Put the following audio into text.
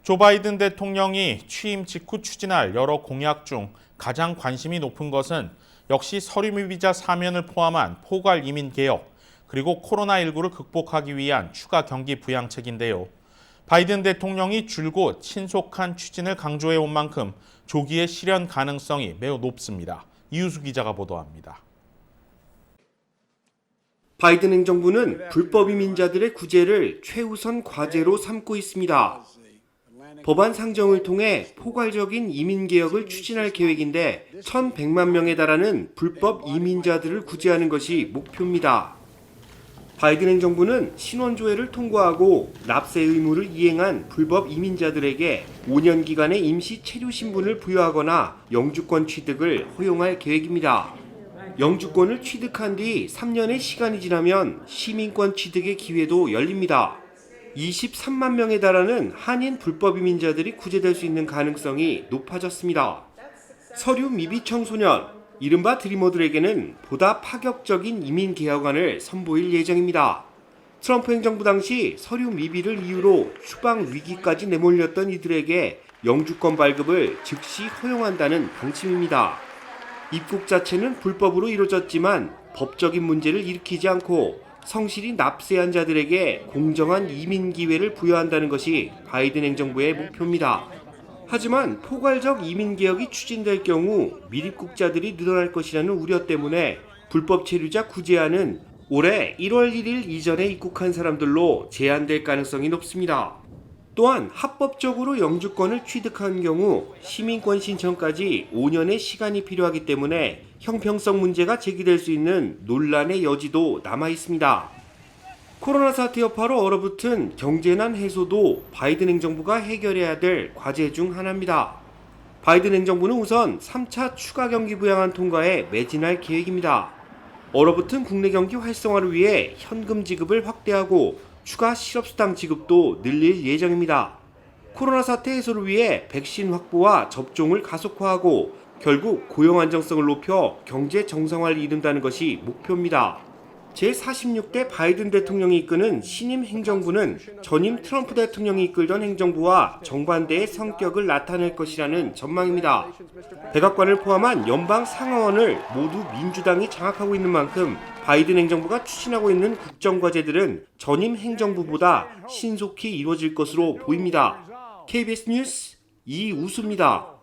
조 바이든 대통령이 취임 직후 추진할 여러 공약 중 가장 관심이 높은 것은 역시 서류 비자 사면을 포함한 포괄 이민 개혁, 그리고 코로나19를 극복하기 위한 추가 경기 부양책인데요. 바이든 대통령이 줄곧 신속한 추진을 강조해 온 만큼 조기의 실현 가능성이 매우 높습니다. 이유수 기자가 보도합니다. 바이든 행정부는 불법 이민자들의 구제를 최우선 과제로 삼고 있습니다. 법안 상정을 통해 포괄적인 이민 개혁을 추진할 계획인데 1,100만 명에 달하는 불법 이민자들을 구제하는 것이 목표입니다. 바이든 행정부는 신원조회를 통과하고 납세 의무를 이행한 불법 이민자들에게 5년 기간의 임시 체류 신분을 부여하거나 영주권 취득을 허용할 계획입니다. 영주권을 취득한 뒤 3년의 시간이 지나면 시민권 취득의 기회도 열립니다. 23만 명에 달하는 한인 불법 이민자들이 구제될 수 있는 가능성이 높아졌습니다. 서류 미비 청소년, 이른바 드리머들에게는 보다 파격적인 이민 개혁안을 선보일 예정입니다. 트럼프 행정부 당시 서류 미비를 이유로 추방 위기까지 내몰렸던 이들에게 영주권 발급을 즉시 허용한다는 방침입니다. 입국 자체는 불법으로 이루어졌지만 법적인 문제를 일으키지 않고 성실히 납세한 자들에게 공정한 이민 기회를 부여한다는 것이 바이든 행정부의 목표입니다. 하지만 포괄적 이민 개혁이 추진될 경우 미입국자들이 늘어날 것이라는 우려 때문에 불법 체류자 구제안은 올해 1월 1일 이전에 입국한 사람들로 제한될 가능성이 높습니다. 또한 합법적으로 영주권을 취득한 경우 시민권 신청까지 5년의 시간이 필요하기 때문에 형평성 문제가 제기될 수 있는 논란의 여지도 남아 있습니다. 코로나 사태 여파로 얼어붙은 경제난 해소도 바이든 행정부가 해결해야 될 과제 중 하나입니다. 바이든 행정부는 우선 3차 추가 경기 부양안 통과에 매진할 계획입니다. 얼어붙은 국내 경기 활성화를 위해 현금 지급을 확대하고 추가 실업수당 지급도 늘릴 예정입니다. 코로나 사태 해소를 위해 백신 확보와 접종을 가속화하고 결국 고용 안정성을 높여 경제 정상화를 이룬다는 것이 목표입니다. 제46대 바이든 대통령이 이끄는 신임 행정부는 전임 트럼프 대통령이 이끌던 행정부와 정반대의 성격을 나타낼 것이라는 전망입니다. 백악관을 포함한 연방 상하원을 모두 민주당이 장악하고 있는 만큼 바이든 행정부가 추진하고 있는 국정과제들은 전임 행정부보다 신속히 이루어질 것으로 보입니다. KBS 뉴스 이우수입니다.